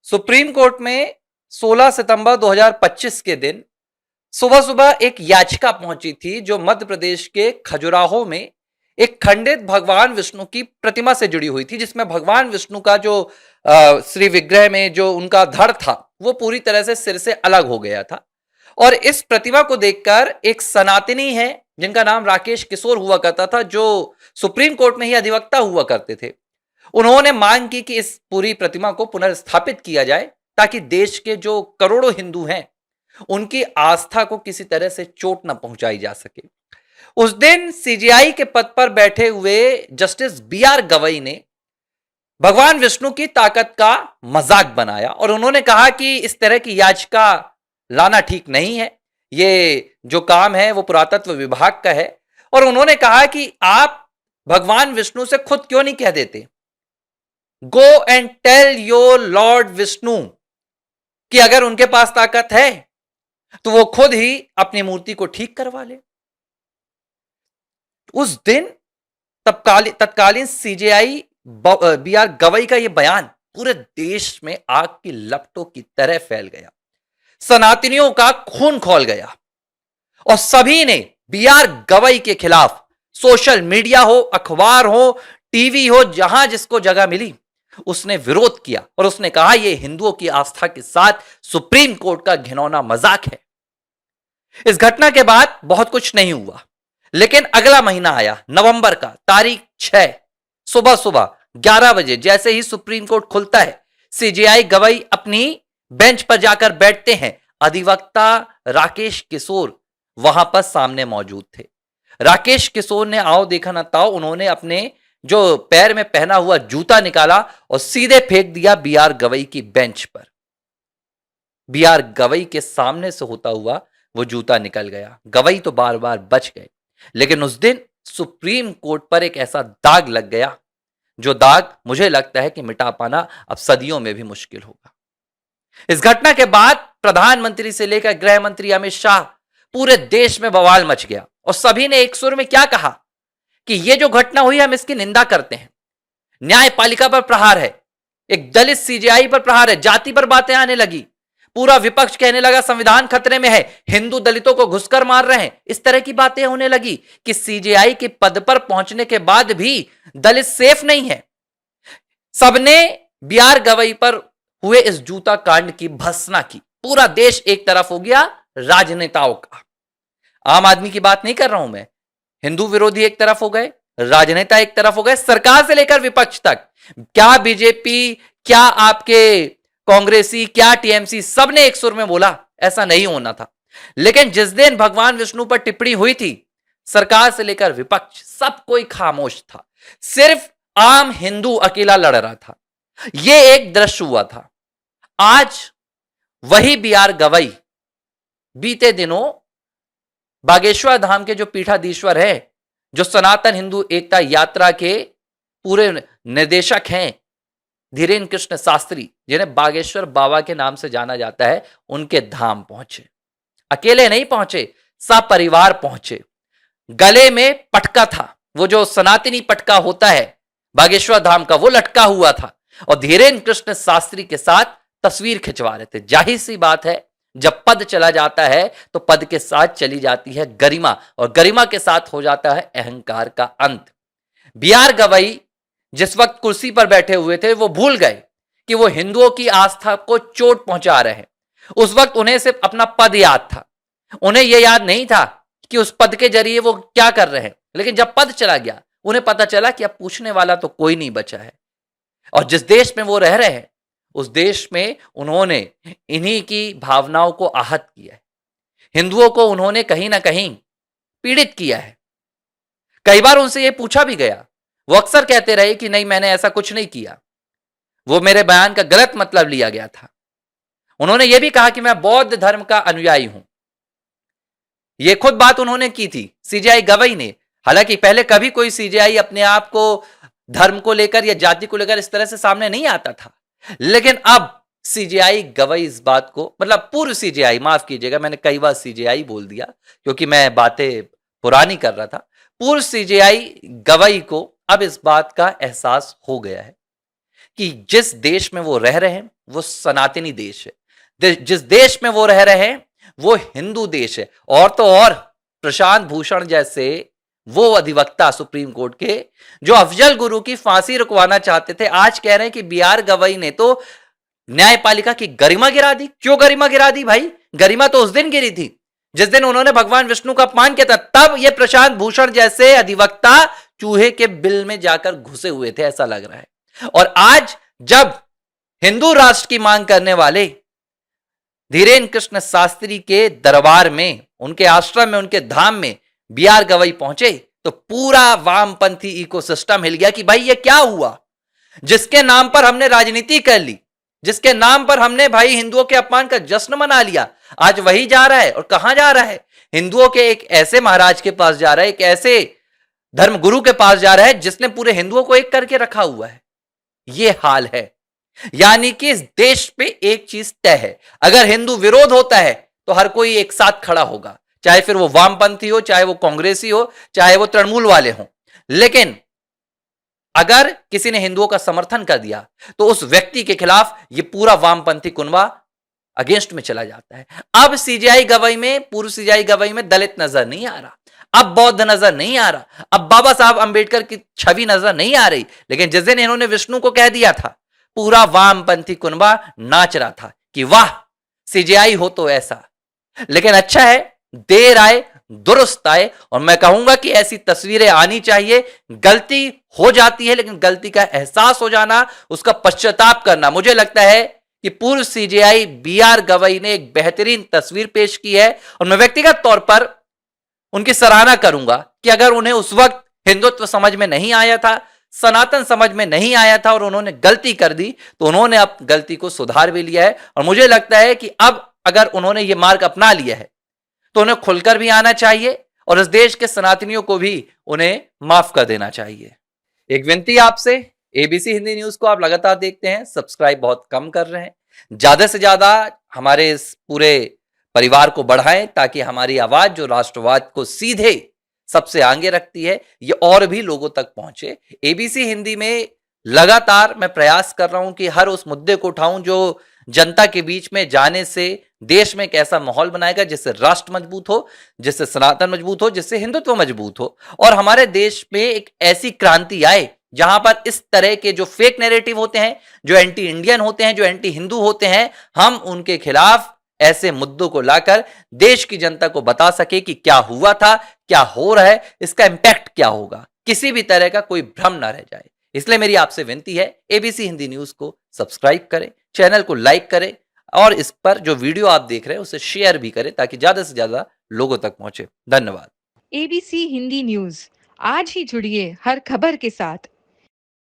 Supreme court में 16 सितंबर 2025 के दिन सुबह सुबह एक याचिका पहुंची थी जो मध्य प्रदेश के खजुराहो में एक खंडित भगवान विष्णु की प्रतिमा से जुड़ी हुई थी, जिसमें भगवान विष्णु का जो श्री विग्रह में जो उनका धड़ था वो पूरी तरह से सिर से अलग हो गया था। और इस प्रतिमा को देखकर एक सनातनी है जिनका नाम राकेश किशोर हुआ करता था, जो सुप्रीम कोर्ट में ही अधिवक्ता हुआ करते थे, उन्होंने मांग की कि इस पूरी प्रतिमा को पुनर्स्थापित किया जाए ताकि देश के जो करोड़ों हिंदू हैं उनकी आस्था को किसी तरह से चोट न पहुंचाई जा सके। उस दिन सीजेआई के पद पर बैठे हुए जस्टिस बी आर गवई ने भगवान विष्णु की ताकत का मजाक बनाया और उन्होंने कहा कि इस तरह की याचिका लाना ठीक नहीं है, ये जो काम है वो पुरातत्व विभाग का है। और उन्होंने कहा कि आप भगवान विष्णु से खुद क्यों नहीं कह देते, go and tell your lord Vishnu कि अगर उनके पास ताकत है तो वो खुद ही अपनी मूर्ति को ठीक करवा ले। उस दिन तत्कालीन सीजेआई बी आर गवई का यह बयान पूरे देश में आग की लपटों की तरह फैल गया, सनातनियों का खून खौल गया और सभी ने बी आर गवई के खिलाफ सोशल मीडिया हो, अखबार हो, टीवी हो, जहां जिसको जगह मिली उसने विरोध किया और उसने कहा यह हिंदुओं की आस्था के साथ सुप्रीम कोर्ट का घिनौना मजाक है। इस घटना के बाद बहुत कुछ नहीं हुआ, लेकिन अगला महीना आया नवंबर का, तारीख 6 सुबह सुबह 11 बजे जैसे ही सुप्रीम कोर्ट खुलता है, सीजेआई गवई अपनी बेंच पर जाकर बैठते हैं। अधिवक्ता राकेश किशोर वहां पर सामने मौजूद थे। राकेश किशोर ने आओ देखा ना ताओ, उन्होंने अपने जो पैर में पहना हुआ जूता निकाला और सीधे फेंक दिया बी आर गवई की बेंच पर। बी आर गवई के सामने से होता हुआ वो जूता निकल गया। गवई तो बार बार बच गए, लेकिन उस दिन सुप्रीम कोर्ट पर एक ऐसा दाग लग गया जो दाग मुझे लगता है कि मिटा पाना अब सदियों में भी मुश्किल होगा। इस घटना के बाद प्रधानमंत्री से लेकर गृह मंत्री अमित शाह, पूरे देश में बवाल मच गया और सभी ने एक सुर में क्या कहा कि यह जो घटना हुई हम इसकी निंदा करते हैं। न्यायपालिका पर प्रहार है, एक दलित सीजेआई पर प्रहार है, जाति पर बातें आने लगी, पूरा विपक्ष कहने लगा संविधान खतरे में है, हिंदू दलितों को घुसकर मार रहे हैं। इस तरह की बातें होने लगी कि सीजेआई के पद पर पहुंचने के बाद भी दलित सेफ नहीं है। सबने बी आर गवई पर हुए इस जूता कांड की भर्त्सना की। पूरा देश एक तरफ हो गया राजनेताओं का, आम आदमी की बात नहीं कर रहा हूं मैं, हिंदू विरोधी एक तरफ हो गए, राजनेता एक तरफ हो गए, सरकार से लेकर विपक्ष तक, क्या बीजेपी, क्या आपके कांग्रेसी, क्या टीएमसी, सबने एक सुर में बोला ऐसा नहीं होना था। लेकिन जिस दिन भगवान विष्णु पर टिप्पणी हुई थी, सरकार से लेकर विपक्ष सब कोई खामोश था, सिर्फ आम हिंदू अकेला लड़ रहा था। यह एक दृश्य हुआ था। आज वही बी आर गवई बीते दिनों बागेश्वर धाम के जो पीठाधीश्वर है, जो सनातन हिंदू एकता यात्रा के पूरे निर्देशक हैं, धीरेन्द्र कृष्ण शास्त्री, जिन्हें बागेश्वर बाबा के नाम से जाना जाता है, उनके धाम पहुंचे। अकेले नहीं पहुंचे, सपरिवार पहुंचे। गले में पटका था, वो जो सनातनी पटका होता है बागेश्वर धाम का, वो लटका हुआ था और धीरेन्द्र कृष्ण शास्त्री के साथ तस्वीर खिंचवा रहे थे। जाहिर सी बात है, जब पद चला जाता है तो पद के साथ चली जाती है गरिमा और गरिमा के साथ हो जाता है अहंकार का अंत। बी आर गवई जिस वक्त कुर्सी पर बैठे हुए थे वो भूल गए कि वो हिंदुओं की आस्था को चोट पहुंचा रहे हैं। उस वक्त उन्हें सिर्फ अपना पद याद था, उन्हें यह याद नहीं था कि उस पद के जरिए वो क्या कर रहे हैं। लेकिन जब पद चला गया उन्हें पता चला कि अब पूछने वाला तो कोई नहीं बचा है। और जिस देश में वो रह रहे हैं उस देश में उन्होंने इन्हीं की भावनाओं को आहत किया है, हिंदुओं को उन्होंने कहीं ना कहीं पीड़ित किया है। कई बार उनसे यह पूछा भी गया, वो अक्सर कहते रहे कि नहीं मैंने ऐसा कुछ नहीं किया, वो मेरे बयान का गलत मतलब लिया गया था। उन्होंने यह भी कहा कि मैं बौद्ध धर्म का अनुयायी हूं, यह खुद बात उन्होंने की थी सीजेआई गवई ने। हालांकि पहले कभी कोई सीजेआई अपने आप को धर्म को लेकर या जाति को लेकर इस तरह से सामने नहीं आता था, लेकिन अब सीजेआई गवई इस बात को, मतलब पूर्व सीजेआई, माफ कीजिएगा मैंने कई बार सीजेआई बोल दिया क्योंकि मैं बातें पुरानी कर रहा था, पूर्व सीजेआई गवई को अब इस बात का एहसास हो गया है कि जिस देश में वो रह रहे हैं वो सनातनी देश है। जिस देश में वो रह रहे हैं वो हिंदू देश है। और तो और प्रशांत भूषण जैसे वो अधिवक्ता सुप्रीम कोर्ट के जो अफजल गुरु की फांसी रुकवाना चाहते थे, आज कह रहे हैं कि बी आर गवई ने तो न्यायपालिका की गरिमा गिरा दी। क्यों गरिमा गिरा दी भाई? गरिमा तो उस दिन गिरी थी जिस दिन उन्होंने भगवान विष्णु का अपमान किया था। तब ये प्रशांत भूषण जैसे अधिवक्ता चूहे के बिल में जाकर घुसे हुए थे, ऐसा लग रहा है। और आज जब हिंदू राष्ट्र की मांग करने वाले धीरेन्द्र कृष्ण शास्त्री के दरबार में, उनके आश्रम में, उनके धाम में बी आर गवई पहुंचे तो पूरा वामपंथी इकोसिस्टम हिल गया कि भाई ये क्या हुआ? जिसके नाम पर हमने राजनीति कर ली, जिसके नाम पर हमने भाई हिंदुओं के अपमान का जश्न मना लिया, आज वही जा रहा है। और कहां जा रहा है? हिंदुओं के एक ऐसे महाराज के पास जा रहा है, एक ऐसे धर्मगुरु के पास जा रहा है जिसने पूरे हिंदुओं को एक करके रखा हुआ है। यह हाल है। यानी कि इस देश पे एक चीज तय है, अगर हिंदू विरोध होता है तो हर कोई एक साथ खड़ा होगा, चाहे फिर वो वामपंथी हो, चाहे वो कांग्रेसी हो, चाहे वो तृणमूल वाले हों। लेकिन अगर किसी ने हिंदुओं का समर्थन कर दिया तो उस व्यक्ति के खिलाफ ये पूरा वामपंथी कुनबा अगेंस्ट में चला जाता है। अब सीजेआई गवई में, पूर्व सीजेआई गवई में दलित नजर नहीं आ रहा, अब बौद्ध नजर नहीं आ रहा, अब बाबा साहब अंबेडकर की छवि नजर नहीं आ रही। लेकिन जिस दिन इन्होंने विष्णु को कह दिया था, पूरा वामपंथी कुनबा नाच रहा था कि वाह सीजेआई हो तो ऐसा। लेकिन अच्छा है, देर आए दुरुस्त आए। और मैं कहूंगा कि ऐसी तस्वीरें आनी चाहिए। गलती हो जाती है लेकिन गलती का एहसास हो जाना, उसका पश्चाताप करना। मुझे लगता है कि पूर्व सीजेआई बी आर गवई ने एक बेहतरीन तस्वीर पेश की है और मैं व्यक्तिगत तौर पर उनकी सराहना करूंगा कि अगर उन्हें उस वक्त हिंदुत्व समझ में नहीं आया था, सनातन समझ में नहीं आया था और उन्होंने गलती कर दी, तो उन्होंने अब गलती को सुधार भी लिया है। और मुझे लगता है कि अब अगर उन्होंने ये मार्ग अपना लिया है तो उन्हें खुलकर भी आना चाहिए और इस देश के सनातनियों को भी उन्हें माफ कर देना चाहिए। एक विनती आपसे, एबीसी हिंदी न्यूज को आप लगातार देखते हैं, सब्सक्राइब बहुत कम कर रहे हैं। ज्यादा से ज्यादा हमारे इस पूरे परिवार को बढ़ाएं ताकि हमारी आवाज जो राष्ट्रवाद को सीधे सबसे आगे रखती है, ये और भी लोगों तक पहुंचे। एबीसी हिंदी में लगातार मैं प्रयास कर रहा हूं कि हर उस मुद्दे को उठाऊं जो जनता के बीच में जाने से देश में एक ऐसा माहौल बनाएगा जिससे राष्ट्र मजबूत हो, जिससे सनातन मजबूत हो, जिससे हिंदुत्व मजबूत हो और हमारे देश में एक ऐसी क्रांति आए जहां पर इस तरह के जो फेक नैरेटिव होते हैं, जो एंटी इंडियन होते हैं, जो एंटी हिंदू होते हैं, हम उनके खिलाफ ऐसे मुद्दों को लाकर देश की जनता को बता सके कि क्या हुआ था, क्या हो रहा है, इसका इंपैक्ट क्या होगा, किसी भी तरह का कोई भ्रम ना रह जाए। इसलिए मेरी आपसे विनती है, एबीसी हिंदी न्यूज को सब्सक्राइब करें, चैनल को लाइक करें और इस पर जो वीडियो आप देख रहे हैं उसे शेयर भी करें ताकि ज्यादा से ज्यादा लोगों तक पहुंचे। धन्यवाद। एबीसी हिंदी न्यूज, आज ही जुड़िए हर खबर के साथ।